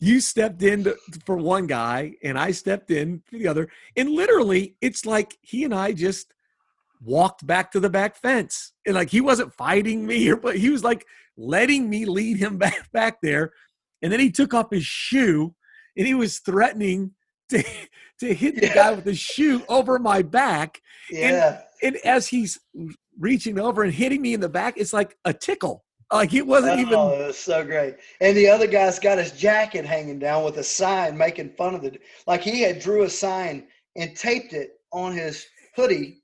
you stepped in for one guy, and I stepped in for the other. And literally, it's like he and I just walked back to the back fence, and like he wasn't fighting me, but he was like letting me lead him back there. And then he took off his shoe, and he was threatening to hit the guy with his shoe over my back. Yeah. And as he's reaching over and hitting me in the back, it's like a tickle. Like it wasn't even. Oh, it was so great. And the other guy's got his jacket hanging down with a sign making fun of like he had drew a sign and taped it on his hoodie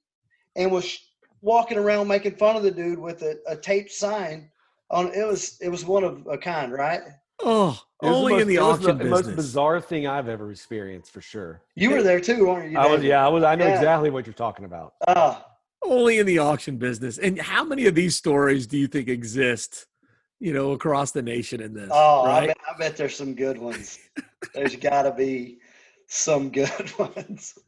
and was walking around making fun of the dude with a taped sign on. It was one of a kind, right? Oh, only in the auction business. The most bizarre thing I've ever experienced, for sure. You were there too, weren't you? I was. I know exactly what you're talking about. Only in the auction business. And how many of these stories do you think exist, across the nation in this? Oh, right? I bet there's some good ones. There's got to be some good ones.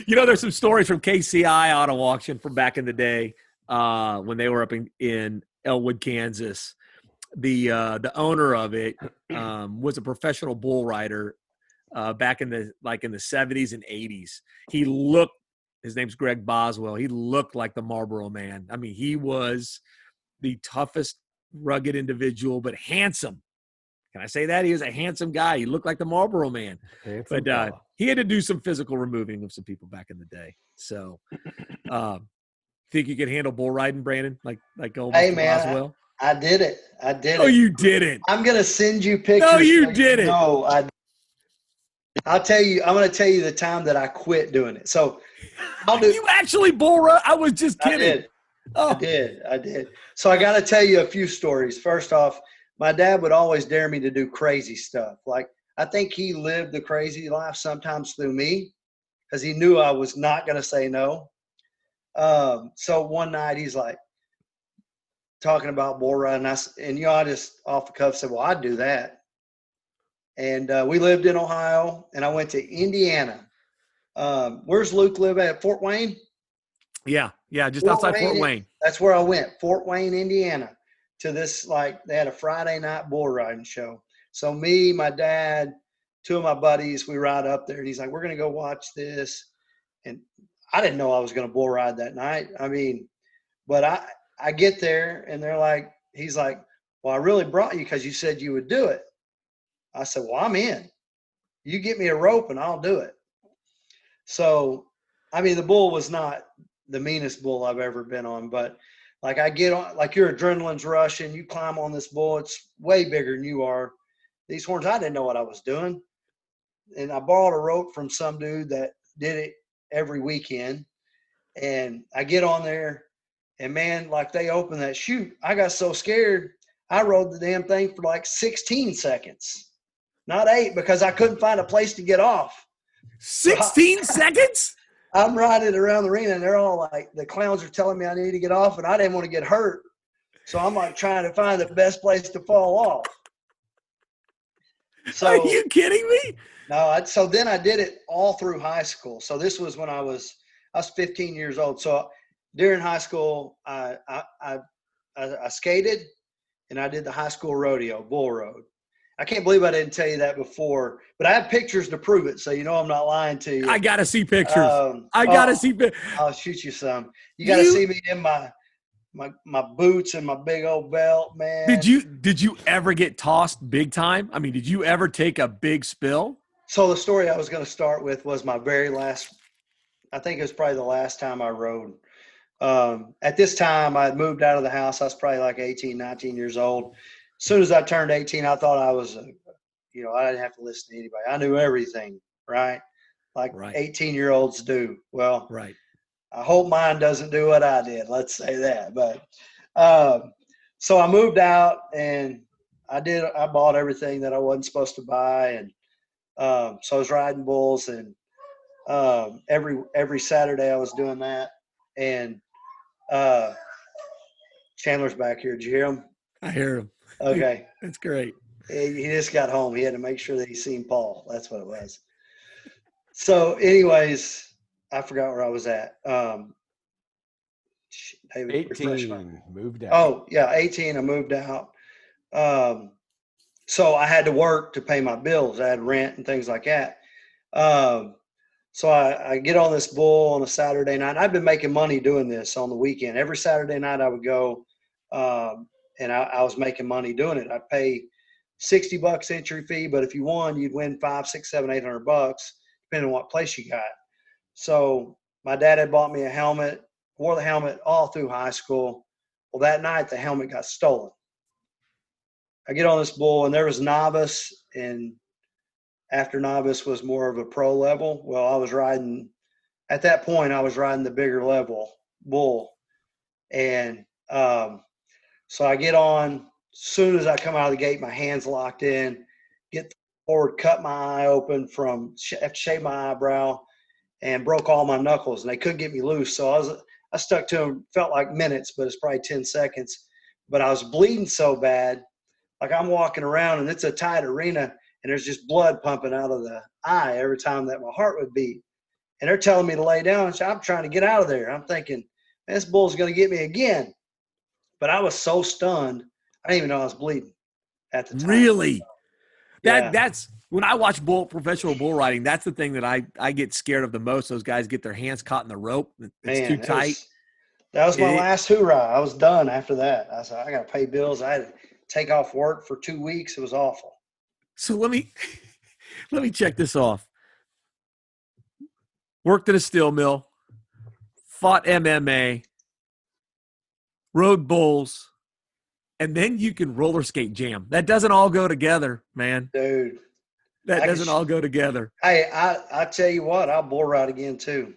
There's some stories from KCI Auto Auction from back in the day when they were up in Elwood, Kansas. The owner of it was a professional bull rider back in the 70s and 80s. His name's Greg Boswell. He looked like the Marlboro Man. I mean, he was the toughest, rugged individual, but handsome. Can I say that? He was a handsome guy. He looked like the Marlboro Man. But he had to do some physical removing of some people back in the day. So think you could handle bull riding, Brandon? Like old Mr. Boswell? I did it. Oh, you didn't. I'm going to send you pictures. No, you didn't. No, I'll tell you. I'm going to tell you the time that I quit doing it. So you actually bull ride? I was just kidding. I did. So I got to tell you a few stories. First off, my dad would always dare me to do crazy stuff. Like, I think he lived the crazy life sometimes through me because he knew I was not going to say no. So one night he's like talking about bull riding. I just off the cuff said, well, I'd do that. And we lived in Ohio, and I went to Indiana. Where's Luke live at? Fort Wayne? Yeah, just outside Fort Wayne. That's where I went, Fort Wayne, Indiana, to this, they had a Friday night bull riding show. So me, my dad, two of my buddies, we ride up there, and he's like, we're going to go watch this. And I didn't know I was going to bull ride that night. I mean, but I get there, and he's like, well, I really brought you because you said you would do it. I said, well, I'm in. You get me a rope, and I'll do it. So, I mean, the bull was not the meanest bull I've ever been on, but I get on, your adrenaline's rushing, you climb on this bull, it's way bigger than you are. These horns, I didn't know what I was doing. And I borrowed a rope from some dude that did it every weekend. And I get on there, and man, they open that chute, I got so scared, I rode the damn thing for 16 seconds, not 8, because I couldn't find a place to get off. 16 seconds? I'm riding around the arena, and they're all the clowns are telling me I need to get off, and I didn't want to get hurt. So I'm trying to find the best place to fall off. So, are you kidding me? No. So then I did it all through high school. So this was when I was 15 years old. So during high school, I skated, and I did the high school rodeo, bull rode. I can't believe I didn't tell you that before, but I have pictures to prove it, so I'm not lying to you. I got to see pictures. I got to see pictures. I'll shoot you some. You got to see me in my boots and my big old belt, man. Did you ever get tossed big time? I mean, did you ever take a big spill? So the story I was going to start with was my very last – I think it was probably the last time I rode. At this time, I had moved out of the house. I was probably 18, 19 years old. As soon as I turned 18, I thought I was, I didn't have to listen to anybody. I knew everything, right? Right. 18-year-olds do. Well, right. I hope mine doesn't do what I did. Let's say that. But so I moved out, and I bought everything that I wasn't supposed to buy, and So I was riding bulls, and every Saturday I was doing that. And Chandler's back here. Did you hear him? I hear him. Okay. That's great. He just got home. He had to make sure that he seen Paul. That's what it was. So, anyways, I forgot where I was at. David, refresh my. 18 moved out. Oh, yeah, 18. I moved out. So I had to work to pay my bills. I had rent and things like that. So I get on this bull on a Saturday night. I've been making money doing this on the weekend. Every Saturday night I would go, and I was making money doing it. I pay $60 entry fee, but if you won, you'd win $500, $600, $700, $800, depending on what place you got. So my dad had bought me a helmet, wore the helmet all through high school. Well, that night the helmet got stolen. I get on this bull, and there was novice, and after novice was more of a pro level. Well, at that point, I was riding the bigger level bull. And so I get on, as soon as I come out of the gate, my hand's locked in, get forward, cut my eye open have to shave my eyebrow, and broke all my knuckles, and they couldn't get me loose. So I stuck to them, felt like minutes, but it's probably 10 seconds. But I was bleeding so bad, like I'm walking around, and it's a tight arena, and there's just blood pumping out of the eye every time that my heart would beat. And they're telling me to lay down, and I'm trying to get out of there. I'm thinking, man, this bull's going to get me again. But I was so stunned, I didn't even know I was bleeding at the time. Really? Yeah. That's when I watch professional bull riding, that's the thing that I get scared of the most. Those guys get their hands caught in the rope. It's too tight. That was my last hoorah. I was done after that. I said, I got to pay bills. I had to take off work for 2 weeks. It was awful. So let me check this off. Worked at a steel mill, fought MMA, rode bulls, and then you can roller skate jam. That doesn't all go together, man. Dude. That doesn't all go together. Hey, I tell you what, I'll bull ride again too.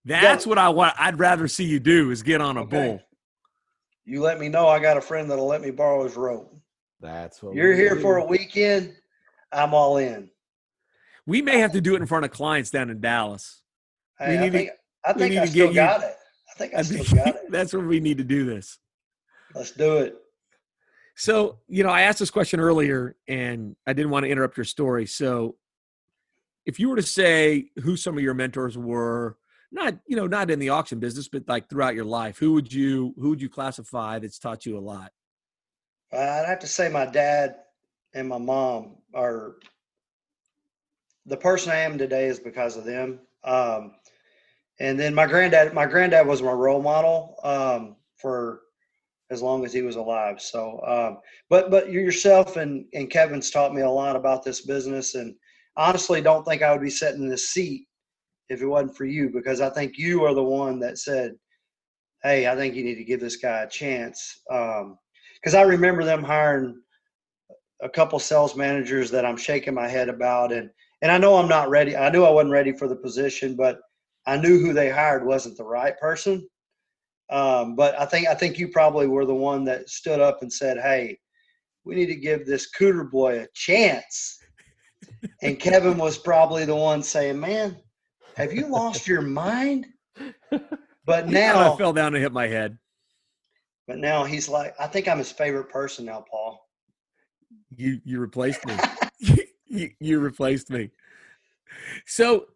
That's what I want. I'd rather see you do is get on a bull. You let me know. I got a friend that'll let me borrow his rope. That's what you're here for a weekend. I'm all in. We may have to do it in front of clients down in Dallas. Hey, I think I still got it. That's where we need to do this. Let's do it. So, I asked this question earlier, and I didn't want to interrupt your story. So if you were to say who some of your mentors were, not in the auction business, but like throughout your life, who would you classify that's taught you a lot? I'd have to say my dad and my mom are the person I am today is because of them. And then my granddad was my role model for as long as he was alive. So, but yourself and Kevin's taught me a lot about this business, and honestly don't think I would be sitting in this seat if it wasn't for you, because I think you are the one that said, hey, I think you need to give this guy a chance. Because I remember them hiring a couple sales managers that I'm shaking my head about. And I know I'm not ready. I knew I wasn't ready for the position, but I knew who they hired wasn't the right person. But I think you probably were the one that stood up and said, hey, we need to give this Cooter boy a chance. And Kevin was probably the one saying, man, have you lost your mind? But now I fell down and hit my head. But now he's like, I think I'm his favorite person now, Paul. You replaced me. you replaced me. So,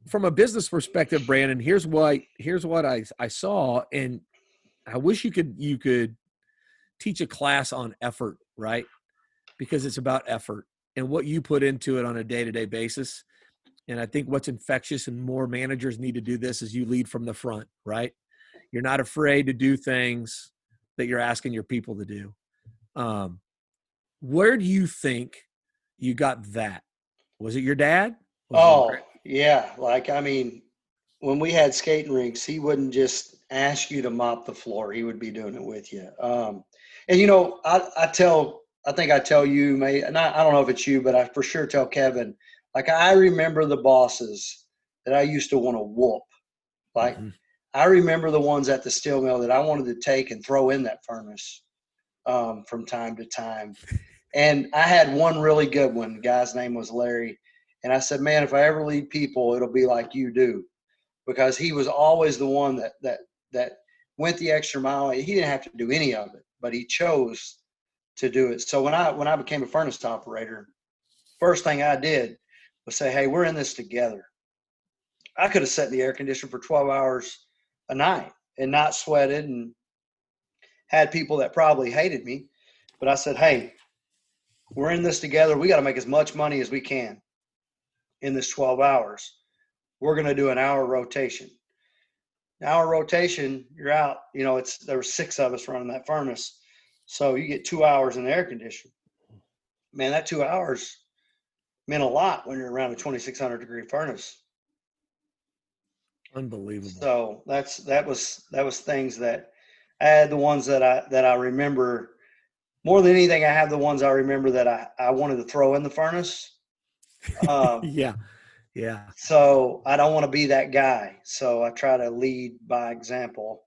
from a business perspective, Brandon, here's what I saw, and I wish you could teach a class on effort, right? Because it's about effort and what you put into it on a day-to-day basis. And I think what's infectious, and more managers need to do this, is you lead from the front, right? You're not afraid to do things that you're asking your people to do. Where do you think you got that? Was it your dad? Yeah. When we had skating rinks, he wouldn't just ask you to mop the floor. He would be doing it with you. I think I tell you, and I don't know if it's you, but I for sure tell Kevin, like, I remember the bosses that I used to want to whoop. Like, I remember the ones at the steel mill that I wanted to take and throw in that furnace from time to time. And I had one really good one. The guy's name was Larry. And I said, man, if I ever lead people, it'll be like you do. Because he was always the one that went the extra mile. He didn't have to do any of it, but he chose to do it. So when I became a furnace operator, first thing I did was say, hey, we're in this together. I could have sat in the air conditioner for 12 hours a night and not sweated and had people that probably hated me. But I said, hey, we're in this together. We got to make as much money as we can in this 12 hours. We're going to do an hour rotation. Hour rotation, you're out. You know, there were 6 of us running that furnace. So you get 2 hours in the air conditioner. Man, that 2 hours meant a lot when you're around a 2,600 degree furnace. Unbelievable. So that was things that I had. The ones that I remember more than anything. I have the ones I remember that I wanted to throw in the furnace. Yeah. So I don't want to be that guy. So I try to lead by example,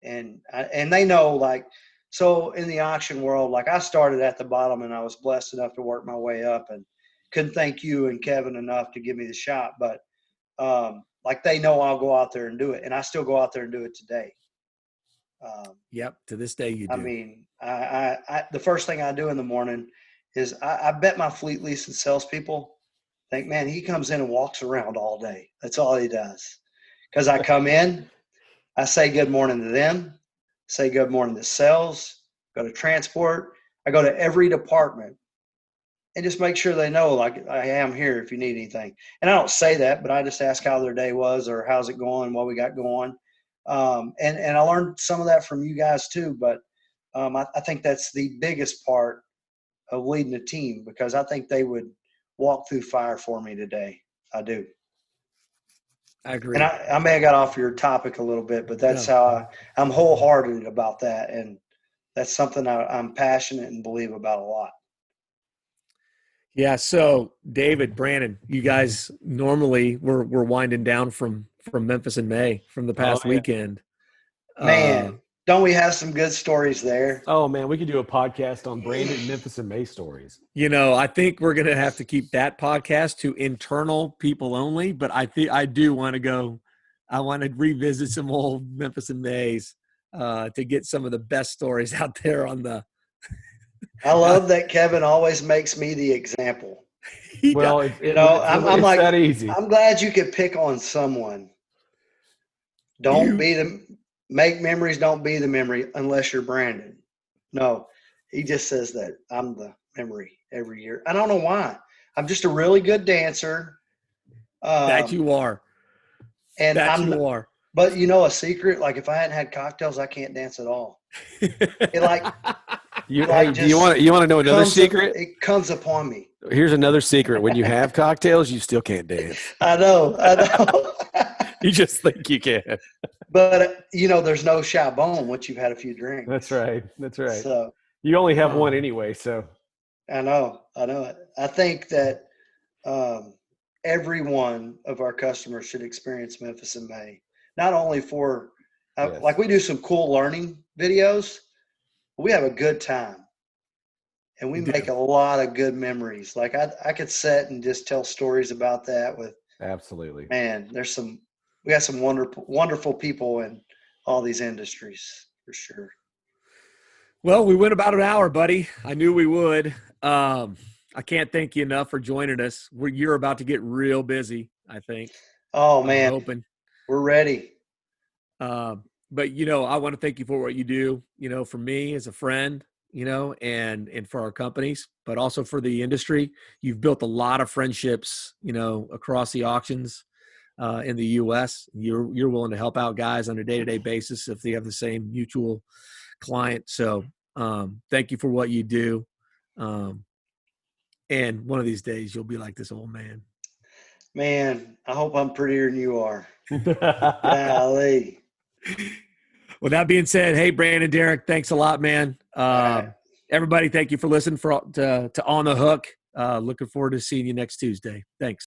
and they know, like, so in the auction world, like I started at the bottom and I was blessed enough to work my way up, and couldn't thank you and Kevin enough to give me the shot. But like they know I'll go out there and do it, and I still go out there and do it today. Yep. To this day, you do. I mean, I the first thing I do in the morning is I bet my fleet lease and salespeople think, man, he comes in and walks around all day. That's all he does. Because I come in, I say good morning to them, say good morning to sales, go to transport. I go to every department and just make sure they know, like, I am here if you need anything. And I don't say that, but I just ask how their day was or how's it going, what we got going. And I learned some of that from you guys too. But I think that's the biggest part of leading a team, because I think they would walk through fire for me today. I do. I agree. And I may have got off your topic a little bit, but that's how I'm wholehearted about that. And that's something I'm passionate and believe about a lot. Yeah. So David, Brandon, you guys normally we're winding down from Memphis in May from the past weekend. Man, don't we have some good stories there? Oh man, we could do a podcast on Brandon, Memphis, and May stories. You know, I think we're going to have to keep that podcast to internal people only, but I do want to go. I want to revisit some old Memphis and Mays to get some of the best stories out there on the. I love that Kevin always makes me the example. Well, I'm like, that easy. I'm glad you could pick on someone. Make memories, don't be the memory unless you're Brandon. No, he just says that I'm the memory every year. I don't know why. I'm just a really good dancer. That you are. And you are. But you know a secret? Like if I hadn't had cocktails, I can't dance at all. It like do you want to know another secret? It comes upon me. Here's another secret. When you have cocktails, you still can't dance. I know. You just think you can. But, there's no chabon once you've had a few drinks. That's right. So you only have one anyway, so. I know it. I think that every one of our customers should experience Memphis in May. Not only for, like we do some cool learning videos, but we have a good time. And we make a lot of good memories. Like I could sit and just tell stories about that with. Absolutely. Man, we got some wonderful, wonderful people in all these industries for sure. Well, we went about an hour, buddy. I knew we would. I can't thank you enough for joining us. You're about to get real busy, I think. Oh man, I'm hoping. We're ready. But I want to thank you for what you do. For me as a friend, and for our companies, but also for the industry. You've built a lot of friendships, across the auctions. In the U.S., you're willing to help out guys on a day-to-day basis if they have the same mutual client. So thank you for what you do. And one of these days you'll be like this old man. Man, I hope I'm prettier than you are. Golly. Well, that being said, hey, Brandon Derrick, thanks a lot, man. Everybody, thank you for listening to On the Hook. Looking forward to seeing you next Tuesday. Thanks.